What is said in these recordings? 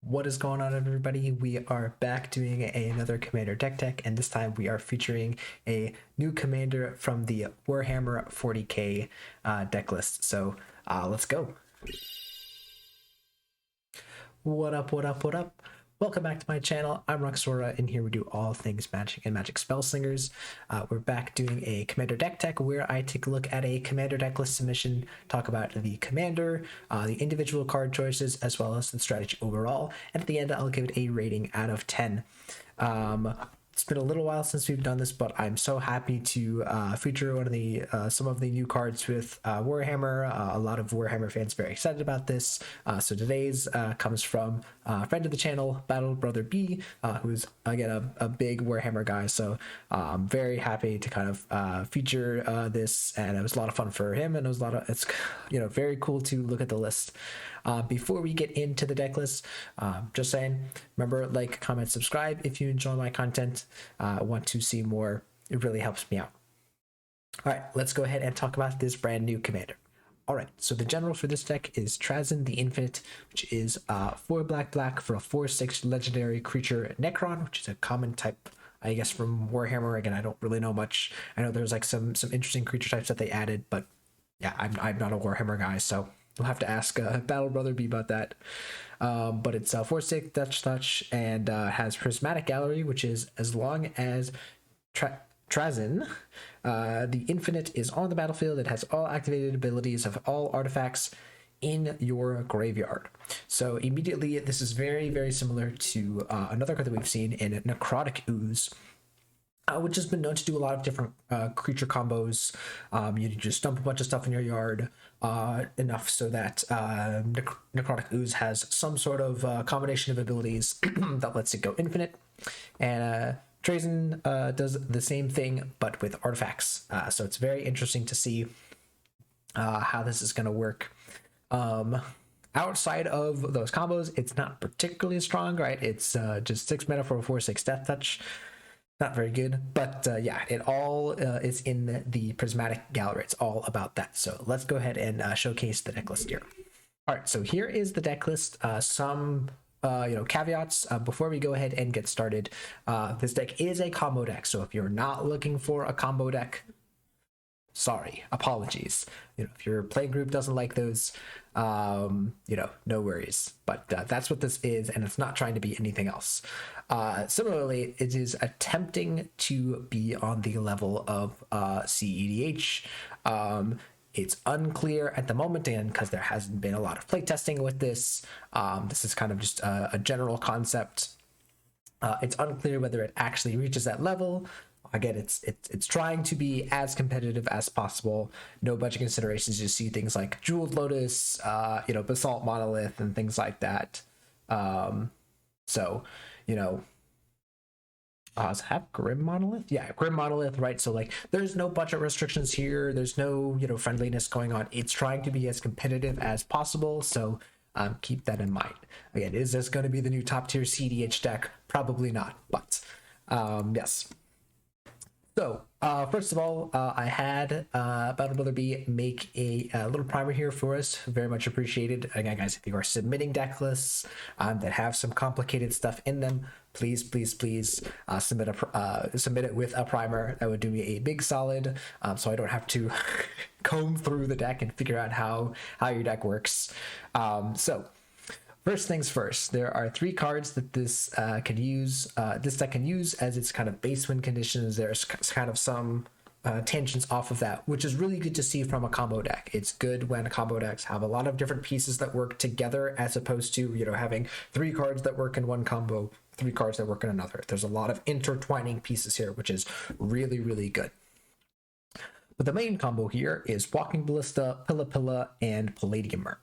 What is going on, everybody? We are back doing another Commander deck tech, and this time we are featuring a new commander from the Warhammer 40k deck list. So let's go. What up, what up, what up? Welcome back to my channel. I'm Roxora, and here we do all things magic and magic spell slingers. We're back doing a commander deck tech where I take a look at a commander deck list submission, talk about the commander, the individual card choices, as well as the strategy overall. And at the end, I'll give it a rating out of 10. It's been a little while since we've done this, but I'm so happy to feature one of the some of the new cards with Warhammer. A lot of Warhammer fans very excited about this. So today's comes from a friend of the channel, Battle Brother B, who's again a big Warhammer guy. So I'm very happy to kind of feature this, and it was a lot of fun for him, and it's very cool to look at the list. Before we get into the deck list, just saying, remember, like, comment, subscribe if you enjoy my content. Want to see more, it really helps me out. All right, let's go ahead and talk about this brand new commander. All right, so the general for this deck is Trazyn the Infinite, which is 4 black for a 4/6 legendary creature Necron, which is a common type, I guess, from Warhammer. Again, I don't really know much. I know there's like some interesting creature types that they added, but yeah, I'm not a Warhammer guy, so you'll have to ask Battle Brother B about that. But it's 4/6 touch and has Prismatic Gallery, which is as long as Trazyn, the Infinite, is on the battlefield, it has all activated abilities of all artifacts in your graveyard. So immediately, this is very, very similar to another card that we've seen in Necrotic Ooze, which has been known to do a lot of different creature combos. You just dump a bunch of stuff in your yard, enough so that Necrotic Ooze has some sort of combination of abilities that lets it go infinite. And Trazyn does the same thing, but with artifacts. So it's very interesting to see how this is going to work. Outside of those combos, it's not particularly strong, right? It's just 6 mana for a 4/6 death touch. Not very good, but yeah, it all is in the Prismatic Gallery. It's all about that. So let's go ahead and showcase the deck list here. All right, so here is the deck list. Some caveats before we go ahead and get started. This deck is a combo deck, so if you're not looking for a combo deck, sorry, apologies. If your playing group doesn't like those, no worries. But that's what this is, and it's not trying to be anything else. Similarly, it is attempting to be on the level of CEDH. It's unclear at the moment, and because there hasn't been a lot of playtesting with this, this is kind of just a general concept. It's unclear whether it actually reaches that level. Again, it's trying to be as competitive as possible. No budget considerations. You see things like Jeweled Lotus, Basalt Monolith, and things like that. Does it have Grim Monolith? Yeah, Grim Monolith, right? So like, there's no budget restrictions here. There's no friendliness going on. It's trying to be as competitive as possible. So keep that in mind. Again, is this going to be the new top tier CDH deck? Probably not, but yes. So, first of all, I had Battle Brother B make a little primer here for us. Very much appreciated. Again, guys, if you are submitting deck lists that have some complicated stuff in them, please submit it with a primer. That would do me a big solid, so I don't have to comb through the deck and figure out how your deck works. So first things first, there are 3 cards that this deck can use as its kind of base win conditions. There's kind of some tangents off of that, which is really good to see from a combo deck. It's good when combo decks have a lot of different pieces that work together, as opposed to having 3 cards that work in one combo, 3 cards that work in another. There's a lot of intertwining pieces here, which is really, really good. But the main combo here is Walking Ballista, Pilla, and Palladiumer.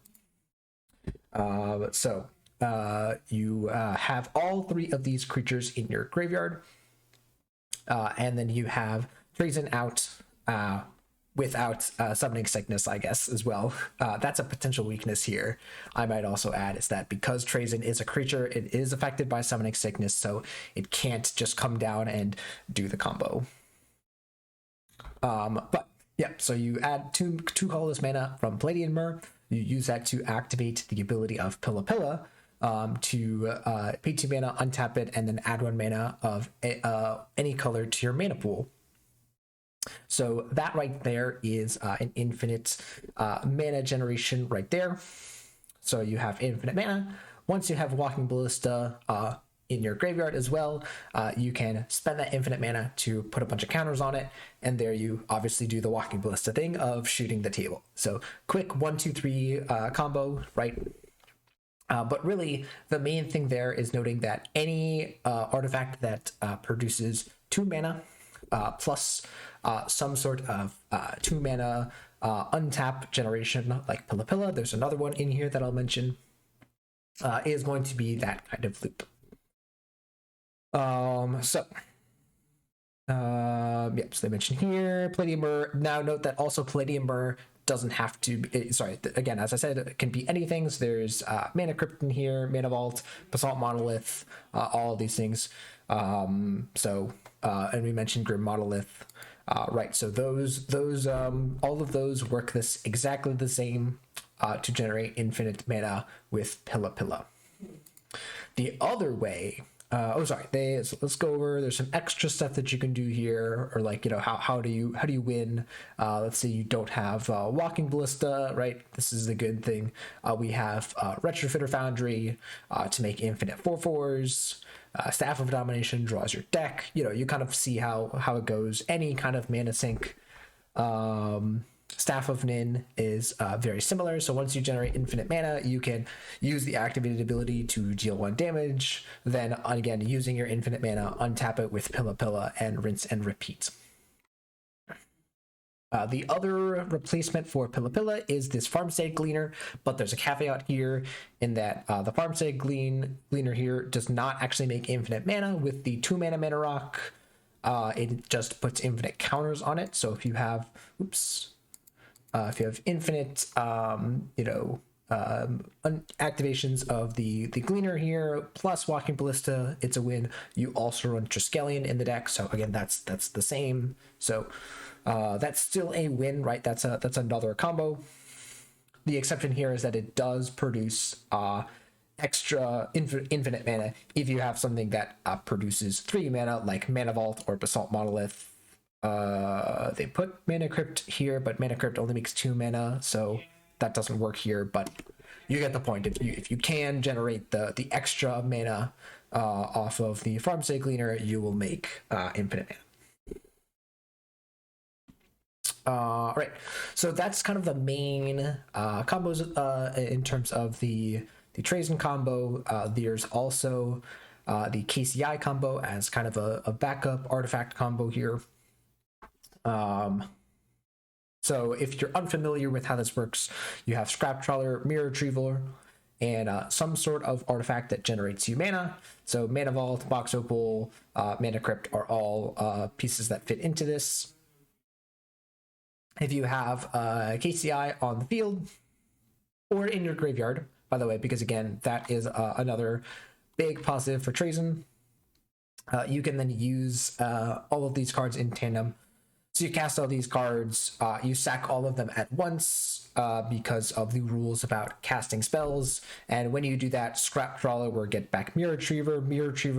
You have all 3 of these creatures in your graveyard, and then you have Trazyn out without Summoning Sickness, I guess, as well. That's a potential weakness here. I might also add is that because Trazyn is a creature, it is affected by Summoning Sickness, so it can't just come down and do the combo. But yeah, so you add two colorless mana from Palladiumer. You use that to activate the ability of Pilla, to pay 2 mana, untap it, and then add 1 mana of any color to your mana pool. So that right there is an infinite mana generation right there. So you have infinite mana. Once you have Walking Ballista in your graveyard as well, you can spend that infinite mana to put a bunch of counters on it, and there you obviously do the Walking Ballista thing of shooting the table. So quick 1-2-3 combo, right? But really, the main thing there is noting that any artifact that produces 2 mana plus some sort of 2 mana untap generation, like Pilla Pilla, there's another one in here that I'll mention, is going to be that kind of loop. So they mentioned here Palladium Burr. Now note that also Palladium Burr doesn't have to be, sorry, again, as I said, it can be anything. So there's Mana Crypt in here, Mana Vault, Basalt Monolith, all of these things. And we mentioned Grim Monolith, right? So those all of those work this exactly the same to generate infinite mana with Pilla Pilla. The other way, let's go over, there's some extra stuff that you can do here, or like, you know, how do you win? Let's say you don't have Walking Ballista, right? This is the good thing. We have Retrofitter Foundry to make infinite 4/4s. Staff of Domination draws your deck. You know, you kind of see how it goes. Any kind of mana sink. Staff of Nin is very similar. So once you generate infinite mana, you can use the activated ability to deal 1 damage. Then again, using your infinite mana, untap it with Pilla Pilla and rinse and repeat. The other replacement for Pilla Pilla is this Farmstead Gleaner, but there's a caveat here in that the Farmstead Gleaner here does not actually make infinite mana with the 2 mana rock. It just puts infinite counters on it. So if you have, if you have infinite, activations of the Gleaner here, plus Walking Ballista, it's a win. You also run Triskelion in the deck, so again, that's the same. So that's still a win, right? That's another combo. The exception here is that it does produce extra infinite mana if you have something that produces 3 mana, like Mana Vault or Basalt Monolith. They put Mana Crypt here, but Mana Crypt only makes 2 mana, so that doesn't work here, but you get the point. If you can generate the extra mana off of the Farmstead Gleaner, you will make infinite mana. Right, so that's kind of the main combos in terms of the Trazyn combo. There's also the KCI combo as kind of a backup artifact combo here. So if you're unfamiliar with how this works, you have Scrap Trawler, Mirror Retriever, and some sort of artifact that generates you mana. So Mana Vault, Box Opal, Mana Crypt are all pieces that fit into this. If you have KCI on the field or in your graveyard, by the way, because again, that is another big positive for Trazyn, you can then use all of these cards in tandem. So you cast all these cards, you sack all of them at once because of the rules about casting spells. And when you do that, Scrap Trawler will get back Mirror Retriever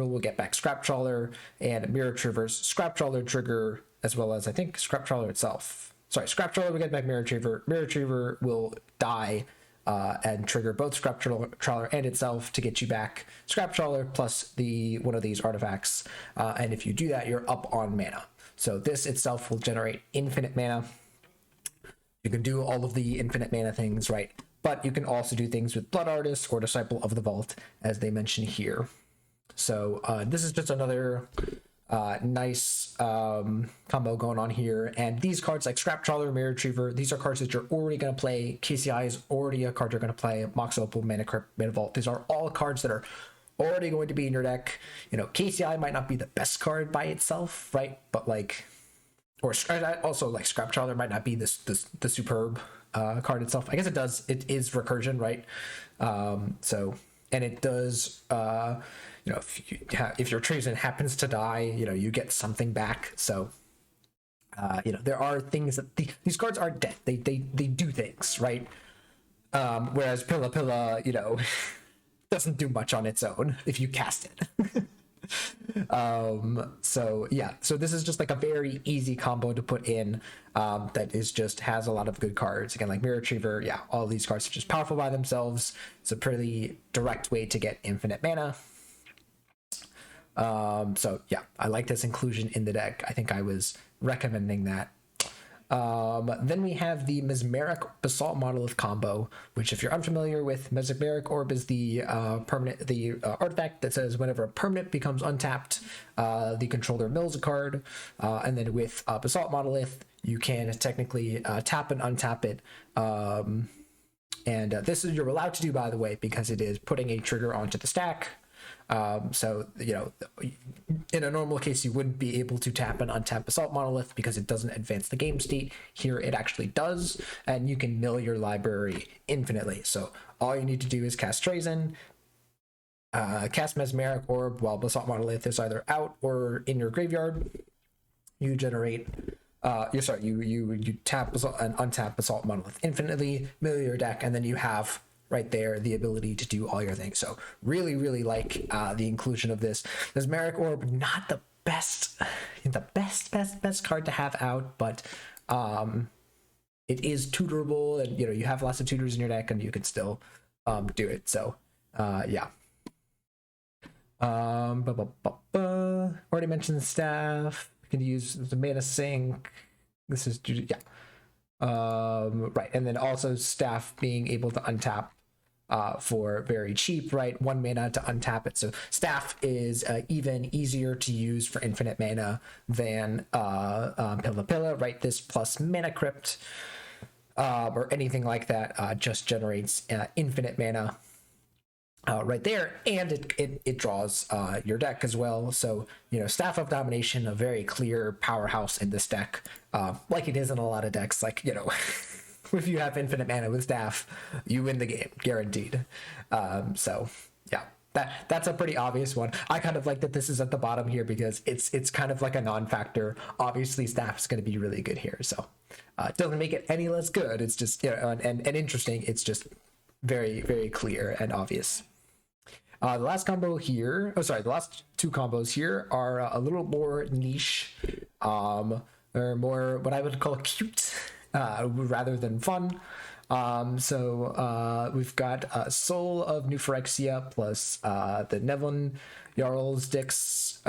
will get back Scrap Trawler, and Mirror Retriever's Scrap Trawler trigger, as well as I think Scrap Trawler itself. Sorry, Scrap Trawler will get back Mirror Retriever. Mirror Retriever will die and trigger both Scrap Trawler and itself to get you back Scrap Trawler plus one of these artifacts. And if you do that, you're up on mana. So this itself will generate infinite mana. You can do all of the infinite mana things, right? But you can also do things with Blood Artist or Disciple of the Vault, as they mention here. So this is just another nice combo going on here. And these cards like Scrap Trawler, Mirror Retriever, these are cards that you're already going to play. KCI is already a card you're going to play. Mox Opal, Mana Crypt, Mana Vault, these are all cards that are already going to be in your deck. You know, KCI might not be the best card by itself, right? But like, or also like Scrap Trawler might not be the superb card itself. I guess it does. It is recursion, right? So, and it does. You know, if your Trazyn happens to die, you know, you get something back. So, you know, there are things that these cards aren't dead. They do things, right? Whereas Pilla Pilla, you know, doesn't do much on its own if you cast it. So yeah, so this is just like a very easy combo to put in, that is just has a lot of good cards. Again, like Mirror Retriever, yeah, all these cards are just powerful by themselves. It's a pretty direct way to get infinite mana. So yeah, I like this inclusion in the deck. I think I was recommending that. Then we have the Mesmeric Basalt Monolith combo, which, if you're unfamiliar with, Mesmeric Orb is the artifact that says whenever a permanent becomes untapped, the controller mills a card, and then with Basalt Monolith, you can technically tap and untap it. And this is, you're allowed to do, by the way, because it is putting a trigger onto the stack. So, you know, in a normal case, you wouldn't be able to tap and untap Basalt Monolith because it doesn't advance the game state. Here it actually does, and you can mill your library infinitely. So all you need to do is cast Trazyn, cast Mesmeric Orb while Basalt Monolith is either out or in your graveyard. You generate, you tap and untap Basalt Monolith infinitely, mill your deck, and then you have right there the ability to do all your things. So really, really like the inclusion of this. Mesmeric Orb, not the best card to have out, but it is tutorable, and you know, you have lots of tutors in your deck and you can still do it. So yeah. Already mentioned Staff. You can use the mana sink. This is, yeah. Right, and then also Staff being able to untap for very cheap, right? 1 mana to untap it. So Staff is even easier to use for infinite mana than Pilla Pilla, right? This plus Mana Crypt or anything like that just generates infinite mana right there, and it draws your deck as well. So, you know, Staff of Domination, a very clear powerhouse in this deck, like it is in a lot of decks. Like, you know, if you have infinite mana with Staff, you win the game, guaranteed. So yeah, that's a pretty obvious one. I kind of like that this is at the bottom here because it's kind of like a non-factor. Obviously Staff is going to be really good here, so it doesn't make it any less good. It's just, you know, and interesting. It's just very, very clear and obvious. The last combo here, the last two combos here are a little more niche. They're more what I would call cute rather than fun. So we've got Soul of New Phyrexia plus the Nevin Jarl's Dix.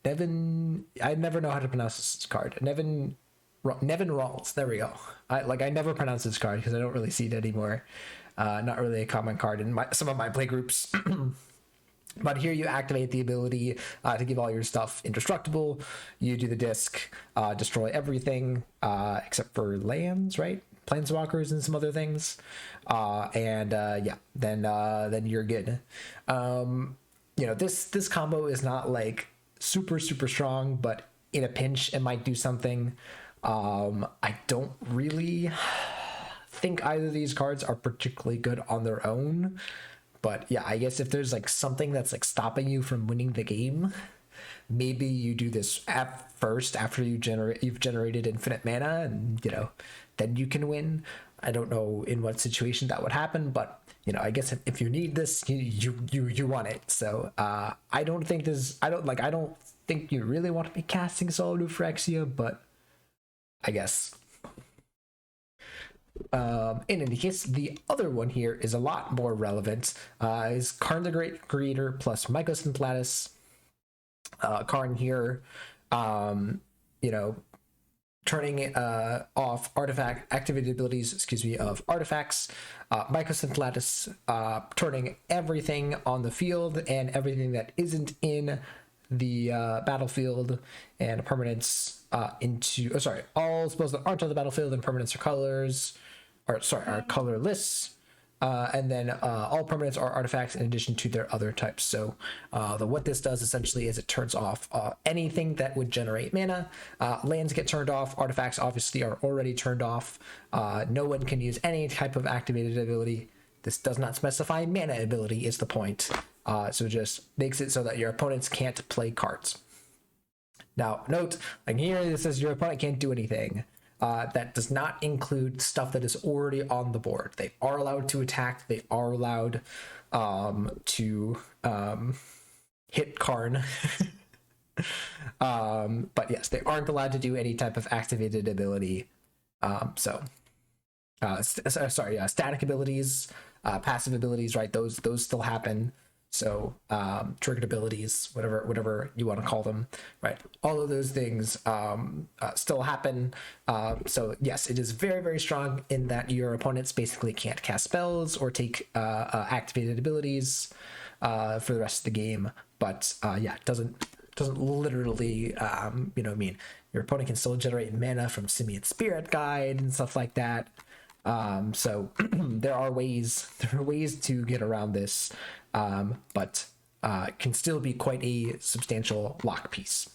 Nevin, I never know how to pronounce this card. Nevin Rawls. There we go. I never pronounce this card because I don't really see it anymore. Not really a common card in some of my play groups. But here you activate the ability to give all your stuff indestructible. You do the disc, destroy everything except for lands, right? Planeswalkers and some other things. Yeah, then you're good. You know, this combo is not like super strong, but in a pinch it might do something. I don't really think either of these cards are particularly good on their own, but yeah, I guess if there's like something that's like stopping you from winning the game, maybe you do this at first after you've generated infinite mana, and you know, then you can win. I don't know in what situation that would happen, but you know, I guess if you need this, you want it. So I don't think you really want to be casting Soul of New Phyrexia, but I guess. In any case, the other one here is a lot more relevant. Is Karn the Great Creator plus Mycos and Platis. Karn here, you know, turning off activated abilities, of artifacts. Mycos and Platis, turning everything on the field and everything that isn't in the battlefield and permanents into all spells that aren't on the battlefield and permanents or colors, are colorless, and then all permanents are artifacts in addition to their other types. So what this does essentially is it turns off anything that would generate mana. Lands get turned off, artifacts obviously are already turned off. No one can use any type of activated ability. This does not specify mana ability is the point. So it just makes it so that your opponents can't play cards. Now, note, like here it says your opponent can't do anything. That does not include stuff that is already on the board. They are allowed to attack. They are allowed to hit Karn. But yes, they aren't allowed to do any type of activated ability. Static abilities, passive abilities, right? Those still happen. So triggered abilities, whatever you want to call them, right? All of those things still happen. So yes, it is very, very strong in that your opponents basically can't cast spells or take activated abilities for the rest of the game. But yeah, it doesn't literally mean your opponent can still generate mana from Simian Spirit Guide and stuff like that. So there are ways to get around this, but it can still be quite a substantial lock piece.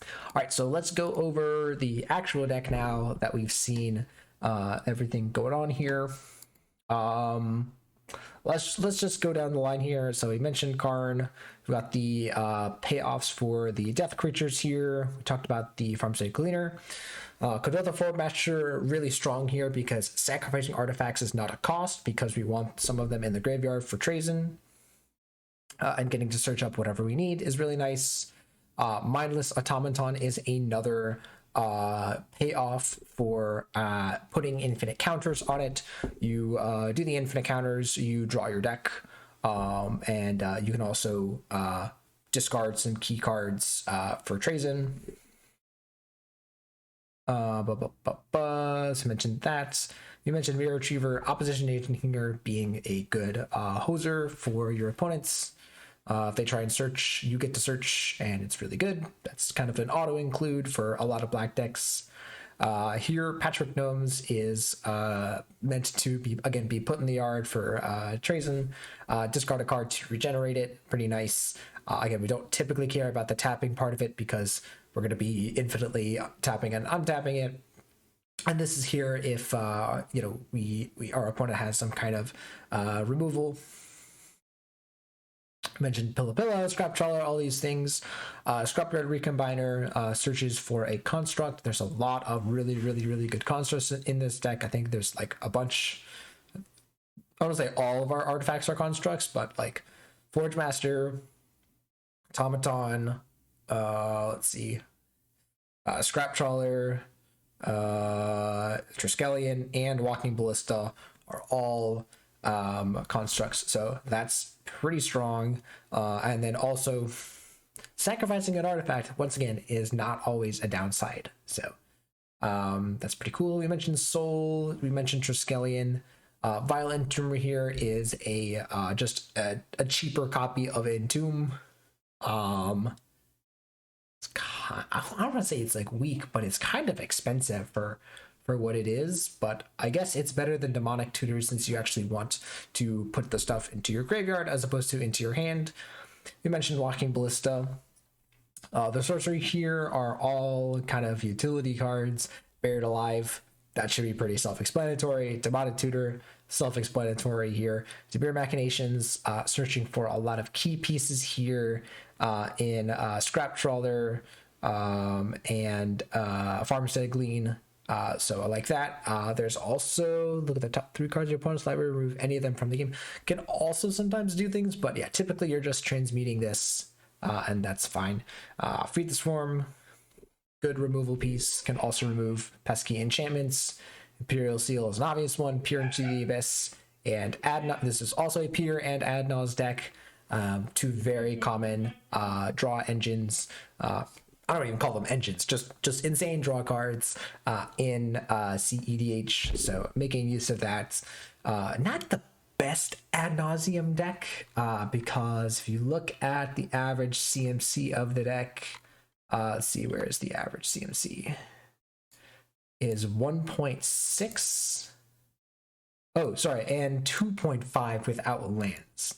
All right, so let's go over the actual deck now that we've seen everything going on here. Let's just go down the line here. So we mentioned Karn. We've got the payoffs for the death creatures here. We talked about the Farmstead Gleaner. Kodotha Formaster really strong here because sacrificing artifacts is not a cost because we want some of them in the graveyard for Trazyn. And getting to search up whatever we need is really nice. Mindless Automaton is another payoff for putting infinite counters on it. You do the infinite counters, you draw your deck, and you can also discard some key cards for Trazyn. So mentioned that. You mentioned Mirror Retriever, Opposition Agent here being a good hoser for your opponents. If they try and search, you get to search, and it's really good. That's kind of an auto include for a lot of black decks. Here, Patchwork Gnomes is meant to be put in the yard for Trazyn. Discard a card to regenerate it. Pretty nice. Again, we don't typically care about the tapping part of it because we're going to be infinitely tapping and untapping it. And this is here if our opponent has some kind of removal. I mentioned Pillow, Scrap Trawler, all these things. Scrapyard Recombiner searches for a construct. There's a lot of really, really, really good constructs in this deck. I think there's like a bunch. I don't want to say all of our artifacts are constructs, but like Forge Master, Automaton, let's see, Scrap Trawler, Triskelion, and Walking Ballista are all constructs, so that's pretty strong. And then also sacrificing an artifact once again is not always a downside, so that's pretty cool. We mentioned Soul, we mentioned Triskelion. Violent Entomber here is just a cheaper copy of Entomb. I don't want to say it's like weak, but it's kind of expensive for what it is, but I guess it's better than Demonic Tutor since you actually want to put the stuff into your graveyard as opposed to into your hand. We mentioned Walking Ballista. The sorcery here are all kind of utility cards. Buried Alive, that should be pretty self-explanatory. Demonic Tutor, self-explanatory here. Debir Machinations, searching for a lot of key pieces here in Scrap Trawler and Farmstead Glean. So I like that. There's also, look at the top 3 cards of your opponent's library, remove any of them from the game. Can also sometimes do things, but yeah, typically you're just transmuting this, and that's fine. Feed the Swarm, good removal piece, can also remove pesky enchantments. Imperial Seal is an obvious one, Peer into the Abyss, and Adna. This is also a Peer and Adna's deck. Two very common draw engines. I don't even call them engines, just insane draw cards in CEDH. So making use of that. Not the best ad nauseum deck because if you look at the average CMC of the deck, let's see, where is the average CMC? Is 1.6. Oh, sorry, and 2.5 without lands.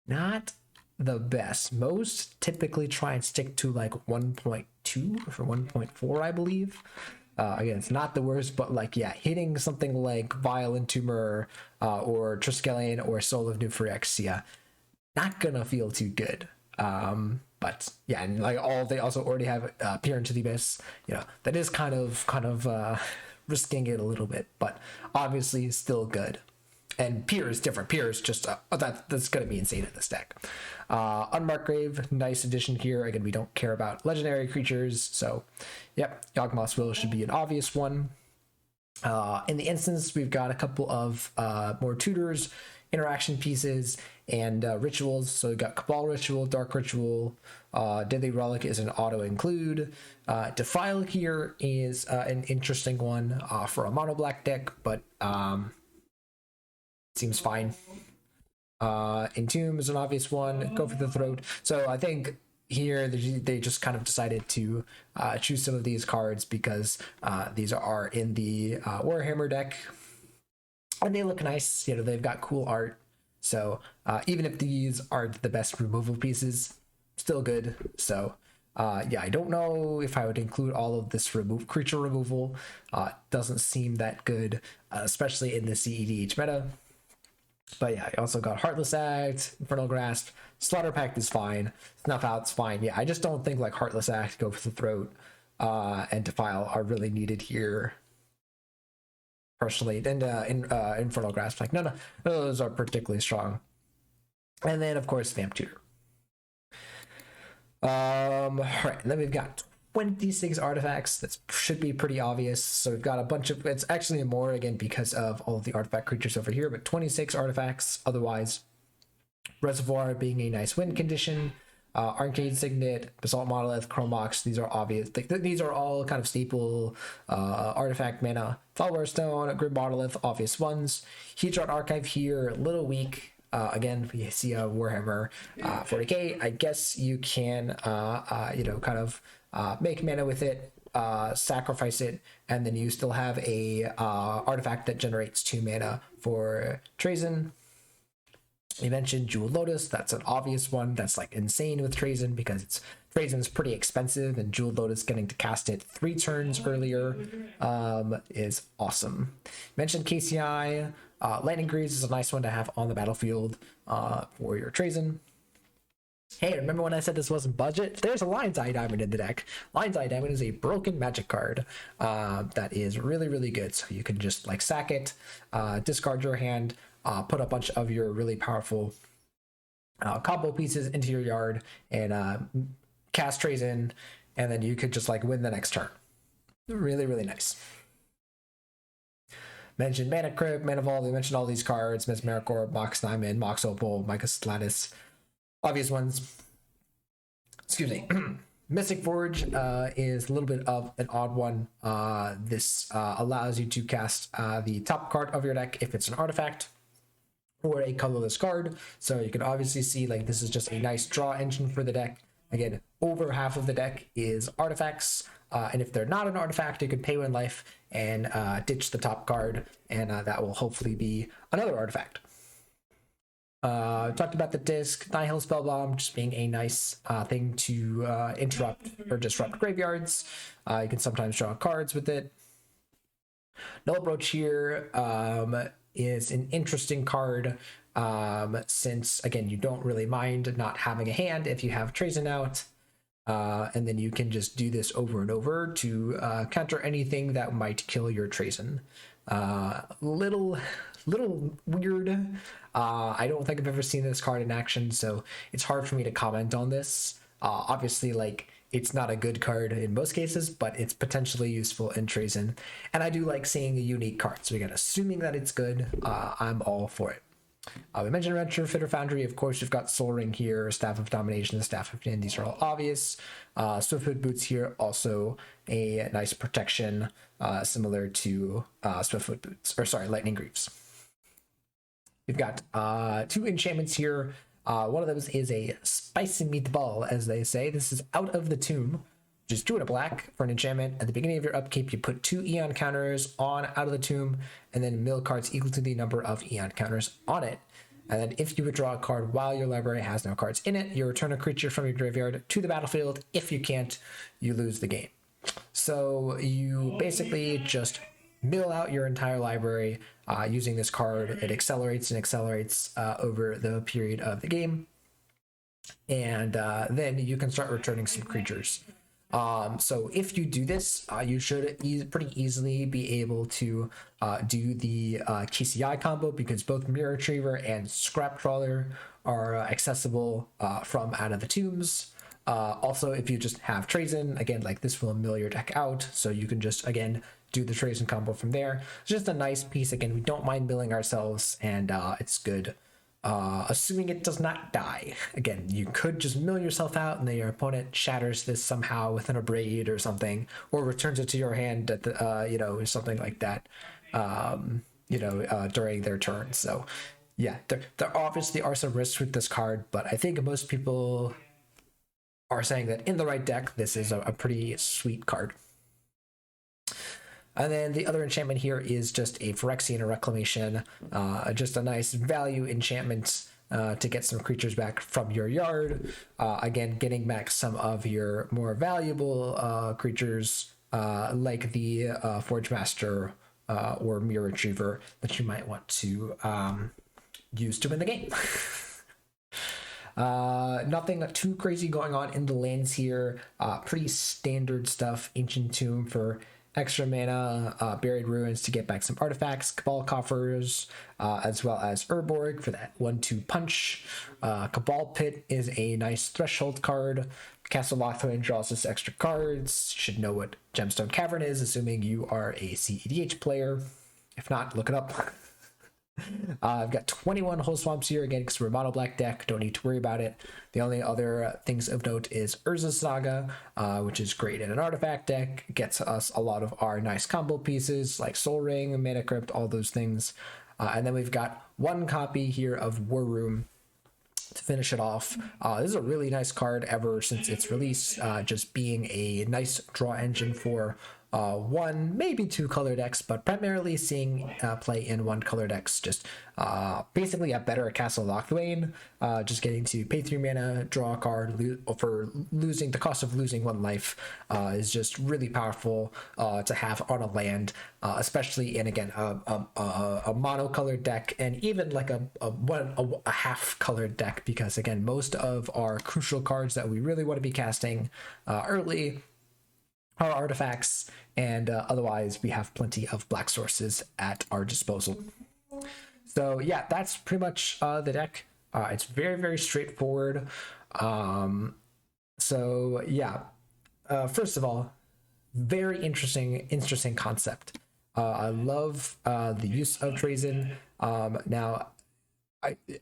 Not the best. Most typically try and stick to like 1.2 or 1.4, I believe. Again, it's not the worst, but like, yeah, hitting something like Violent Tumor or Triskelion or Soul of New Phyrexia, not gonna feel too good. But yeah, and like they also already have Peer into the Abyss. You know, that is kind of risking it a little bit, but obviously still good. And Pier is different. Pier is just that's going to be insane in this deck. Unmarked Grave, nice addition here. Again, we don't care about legendary creatures, so yep, Yawgmoth's Will should be an obvious one. In the instance, we've got a couple of more tutors, interaction pieces, and rituals. So we've got Cabal Ritual, Dark Ritual, Deadly Relic is an auto include. Defile here is an interesting one for a mono black deck, but seems fine. Entomb is an obvious one. Go for the Throat. So I think here they just kind of decided to choose some of these cards because these are in the Warhammer deck, and they look nice. You know, they've got cool art. So even if these aren't the best removal pieces, still good. So yeah, I don't know if I would include all of this creature removal. Doesn't seem that good, especially in the CEDH meta. But yeah, I also got Heartless Act, Infernal Grasp, Slaughter Pact is fine, Snuff Out's fine. Yeah, I just don't think like Heartless Act, Go for the Throat, and Defile are really needed here. Personally, and Infernal Grasp, like none of those are particularly strong. And then of course Vamp Tutor. All right, and then we've got 26 artifacts. That should be pretty obvious. So we've got a bunch of, it's actually more again because of all of the artifact creatures over here, but 26 artifacts otherwise. Reservoir being a nice win condition. Arcane Signet, Basalt Monolith, Chromox, these are obvious. These are all kind of staple artifact mana. Flower Stone, Grim Monolith, obvious ones. Hedron Archive here, a little weak. Again, we see a Warhammer 40k. I guess you can, you know, kind of make mana with it, sacrifice it, and then you still have a artifact that generates 2 mana for Trazyn. You mentioned Jewel Lotus. That's an obvious one. That's like insane with Trazyn because Trazyn's pretty expensive, and Jewel Lotus getting to cast it 3 turns earlier is awesome. You mentioned KCI. Lightning Greaves is a nice one to have on the battlefield for your Trazyn. Hey, remember when I said this wasn't budget? There's a Lion's Eye Diamond in the deck. Lion's Eye Diamond is a broken magic card that is really, really good. So you can just like sack it, discard your hand, put a bunch of your really powerful combo pieces into your yard and cast Trazyn, and then you could just like win the next turn. Really, really nice. Mentioned Mana Crypt, Mana Vault, we mentioned all these cards, Mesmeric Orb, Mox Diamond, Mox Opal, Micah's Lattice. Obvious ones. Excuse me. Mystic Forge is a little bit of an odd one. This allows you to cast the top card of your deck if it's an artifact or a colorless card. So you can obviously see like this is just a nice draw engine for the deck. Again, over half of the deck is artifacts. And if they're not an artifact, you can pay 1 life and ditch the top card, and that will hopefully be another artifact. Talked about the disc, Nihil Spellbomb just being a nice thing to interrupt or disrupt graveyards. You can sometimes draw cards with it. Null Brooch here is an interesting card since, again, you don't really mind not having a hand if you have Trazyn out. And then you can just do this over and over to counter anything that might kill your Trazyn. Little weird. I don't think I've ever seen this card in action, so it's hard for me to comment on this. Obviously, like, it's not a good card in most cases, but it's potentially useful in Trazyn. And I do like seeing a unique card, so again, assuming that it's good, I'm all for it. We mentioned Retrofitter Foundry. Of course, you've got Soul Ring here, Staff of Domination, Staff of Din. These are all obvious. Swiftfoot Boots here, also a nice protection, similar to Swiftfoot Boots, or sorry, Lightning Greaves. We've got 2 enchantments here. One of those is a spicy meatball, as they say. This is Out of the Tomb. Just 2 and a black for an enchantment. At the beginning of your upkeep, you put 2 Eon counters on Out of the Tomb, and then mill cards equal to the number of Eon counters on it. And then if you withdraw a card while your library has no cards in it, you return a creature from your graveyard to the battlefield. If you can't, you lose the game. So you basically just mill out your entire library using this card. It accelerates and accelerates over the period of the game. And then you can start returning some creatures. So if you do this, you should pretty easily be able to do the KCI combo, because both Mirror Retriever and Scrap Trawler are accessible from out of the tombs. Also, if you just have Trazyn, again, like this will mill your deck out, so you can just, again, do the Trazyn combo from there. It's just a nice piece. Again, we don't mind milling ourselves, and it's good. Assuming it does not die. Again, you could just mill yourself out and then your opponent shatters this somehow with an abrade or something, or returns it to your hand at the, you know, something like that, during their turn. So yeah, there obviously are some risks with this card, but I think most people are saying that in the right deck, this is a pretty sweet card. And then the other enchantment here is just a Phyrexian Reclamation, just a nice value enchantment to get some creatures back from your yard. Again, getting back some of your more valuable creatures, like the Forge Master or Mirror Retriever that you might want to use to win the game. Nothing too crazy going on in the lands here. Pretty standard stuff. Ancient Tomb for extra mana, Buried Ruins to get back some artifacts, Cabal Coffers, as well as Urborg for that 1-2 punch. Cabal Pit is a nice threshold card. Castle Lochthwain draws us extra cards. Should know what Gemstone Cavern is, assuming you are a CEDH player. If not, look it up. I've got 21 Whole Swamps here, again, because we're a mono black deck, don't need to worry about it. The only other things of note is Urza's Saga, which is great in an artifact deck. It gets us a lot of our nice combo pieces like Soul Ring, Mana Crypt, all those things. And then we've got one copy here of War Room to finish it off. This is a really nice card ever since its release, just being a nice draw engine for one, maybe two color decks, but primarily seeing play in one color decks. Just basically a better Castle Lochthwain, just getting to pay 3 mana, draw a card for losing the cost of losing 1 life is just really powerful to have on a land, especially in, again, a mono-colored deck, and even like a half-colored deck, because again, most of our crucial cards that we really want to be casting early are artifacts, and otherwise we have plenty of black sources at our disposal. So yeah, that's pretty much the deck. It's very, very straightforward. So yeah, first of all, very interesting concept. I love the use of Trazyn. Now,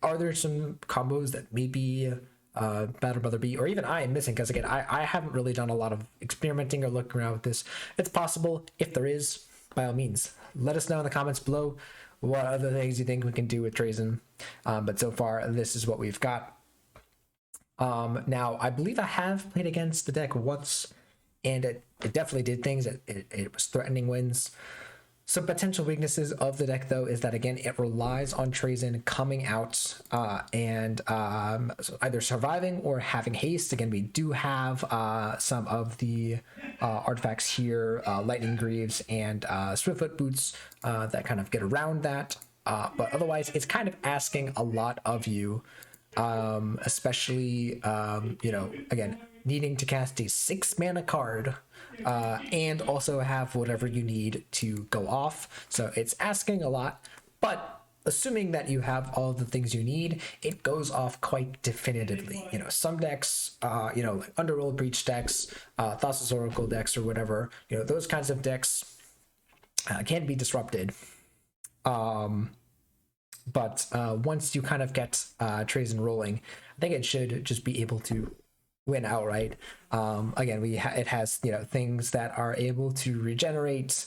are there some combos that maybe Battle Brother B or even I am missing? Because again, I haven't really done a lot of experimenting or looking around with this. It's possible. If there is, by all means, let us know in the comments below what other things you think we can do with Trazyn. But so far, this is what we've got. Now, I believe I have played against the deck once, and it definitely did things. It was threatening wins. Some potential weaknesses of the deck, though, is that, again, it relies on Trazyn coming out and either surviving or having haste. Again, we do have some of the artifacts here, Lightning Greaves and Swiftfoot Boots, that kind of get around that. But otherwise, it's kind of asking a lot of you, especially, again, needing to cast a 6 mana card and also have whatever you need to go off. So it's asking a lot, but assuming that you have all the things you need, it goes off quite definitively. Some decks, like Underworld Breach decks, Thassa's Oracle decks or whatever, those kinds of decks can be disrupted. But once you kind of get Trazyn rolling, I think it should just be able to win outright. Again, it has things that are able to regenerate.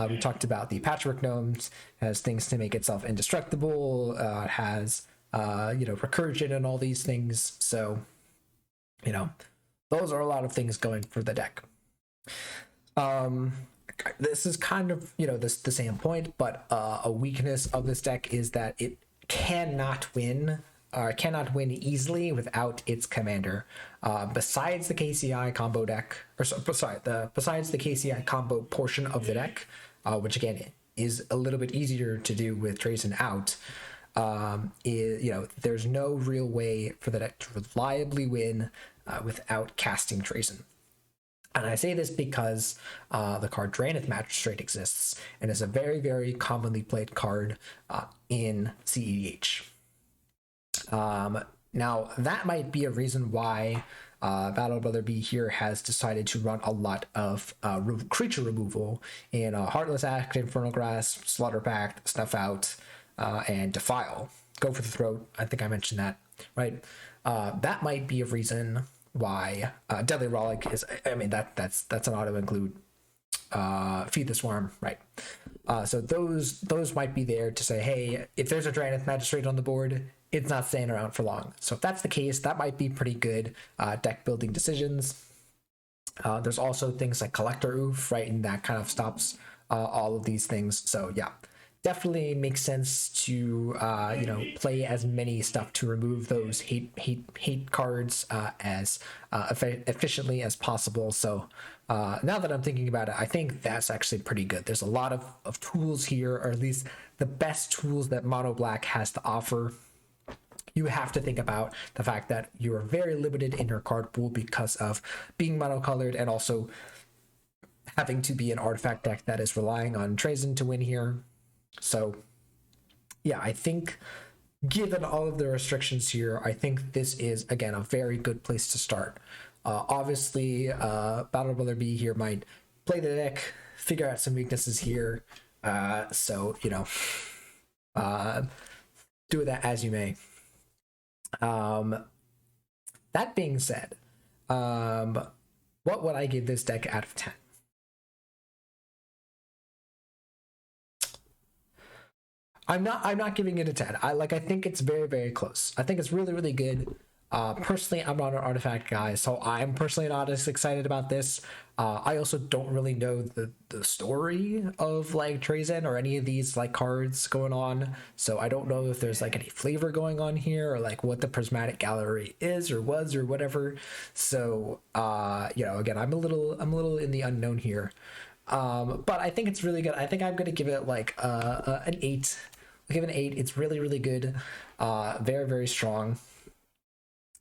We talked about the Patchwork Gnomes. It has things to make itself indestructible. It has recursion and all these things. So those are a lot of things going for the deck. This is kind of the same point, but a weakness of this deck is that it cannot win easily without its commander. Besides the KCI combo deck, besides the KCI combo portion of the deck, which again is a little bit easier to do with Trazyn out, there's no real way for the deck to reliably win without casting Trazyn. And I say this because the card Draenith Magistrate exists and is a very, very commonly played card in CEDH. Now, that might be a reason why Battle Brother B here has decided to run a lot of creature removal in Heartless Act, Infernal Grasp, Slaughter Pact, Snuff Out, and Defile. Go for the Throat. I think I mentioned that, right? That might be a reason why Deadly Rollick is. I mean, that's an auto include. Feed the Swarm, right? So those might be there to say, hey, if there's a Draenith Magistrate on the board, it's not staying around for long. So if that's the case, that might be pretty good deck building decisions. There's also things like Collector Oof, right? And that kind of stops all of these things. So yeah, definitely makes sense to play as many stuff to remove those hate cards as efficiently as possible. So now that I'm thinking about it, I think that's actually pretty good. There's a lot of tools here, or at least the best tools that Mono Black has to offer. You have to think about the fact that you are very limited in your card pool because of being monocolored and also having to be an artifact deck that is relying on Trazyn to win here. So yeah, I think given all of the restrictions here, I think this is, again, a very good place to start. Obviously, Battle Brother B here might play the deck, figure out some weaknesses here. So, do that as you may. That being said, what would I give this deck out of 10? I'm not giving it a 10. I think it's very, very close. I think it's really, really good. Personally, I'm not an artifact guy, so I'm personally not as excited about this. I also don't really know the story of like Trazyn or any of these like cards going on, so I don't know if there's like any flavor going on here or like what the Prismatic Gallery is or was or whatever. So again, I'm a little in the unknown here, but I think it's really good. I think I'm gonna give it like an 8. I'll give it an 8. It's really, really good, very, very strong.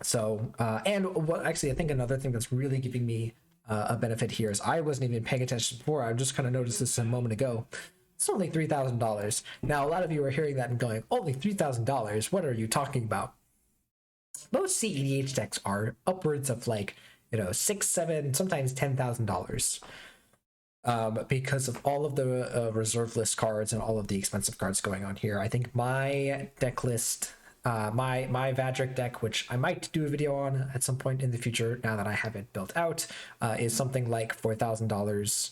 So, and what actually, I think another thing that's really giving me a benefit here is I wasn't even paying attention before. I just kind of noticed this a moment ago. It's only $3,000. Now, a lot of you are hearing that and going, only $3,000? What are you talking about? Most CEDH decks are upwards of like, $6,000, $7,000, sometimes $10,000. Because of all of the reserve list cards and all of the expensive cards going on here. I think my deck list, my Vadric deck, which I might do a video on at some point in the future now that I have it built out, is something like $4,000.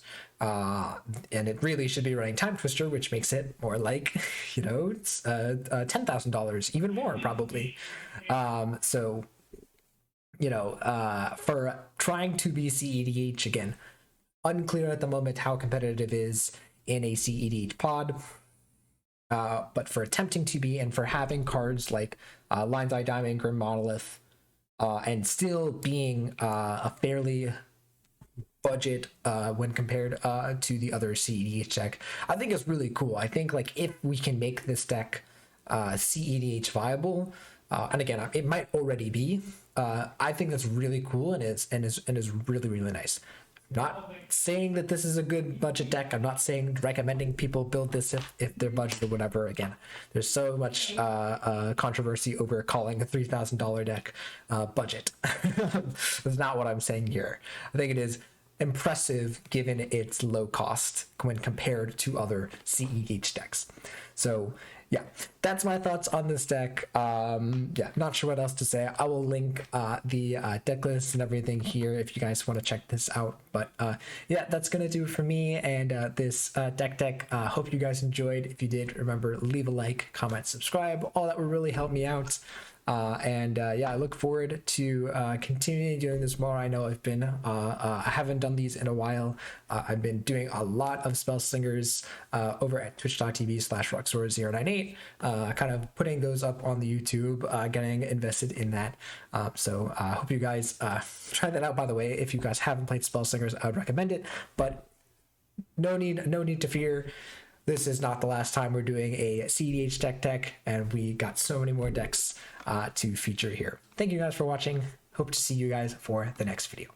And it really should be running Time Twister, which makes it more like, it's $10,000, even more probably. So, for trying to be CEDH again, unclear at the moment how competitive it is in a CEDH pod, but for attempting to be and for having cards like Lion's Eye Diamond, Grim Monolith, and still being a fairly budget when compared to the other CEDH deck, I think is really cool. I think like if we can make this deck CEDH viable, and again, it might already be, I think that's really cool and is really, really nice. Not saying that this is a good budget deck. I'm not recommending people build this if they're budget or whatever. Again, there's so much controversy over calling a $3,000 deck budget. That's not what I'm saying here. I think it is impressive given its low cost when compared to other CEH decks. So yeah, that's my thoughts on this deck. Not sure what else to say. I will link the deck list and everything here if you guys want to check this out. But that's gonna do it for me and this deck. Hope you guys enjoyed. If you did, remember, leave a like, comment, subscribe. All that would really help me out. I look forward to continuing doing this more. I know I've been I haven't done these in a while. I've been doing a lot of Spell Slingers over at twitch.tv/ruxor098, kind of putting those up on the YouTube, getting invested in that. So I hope you guys try that out. By the way, if you guys haven't played Spell Slingers, I would recommend it, but no need to fear. This is not the last time we're doing a CEDH deck, and we got so many more decks to feature here. Thank you guys for watching. Hope to see you guys for the next video.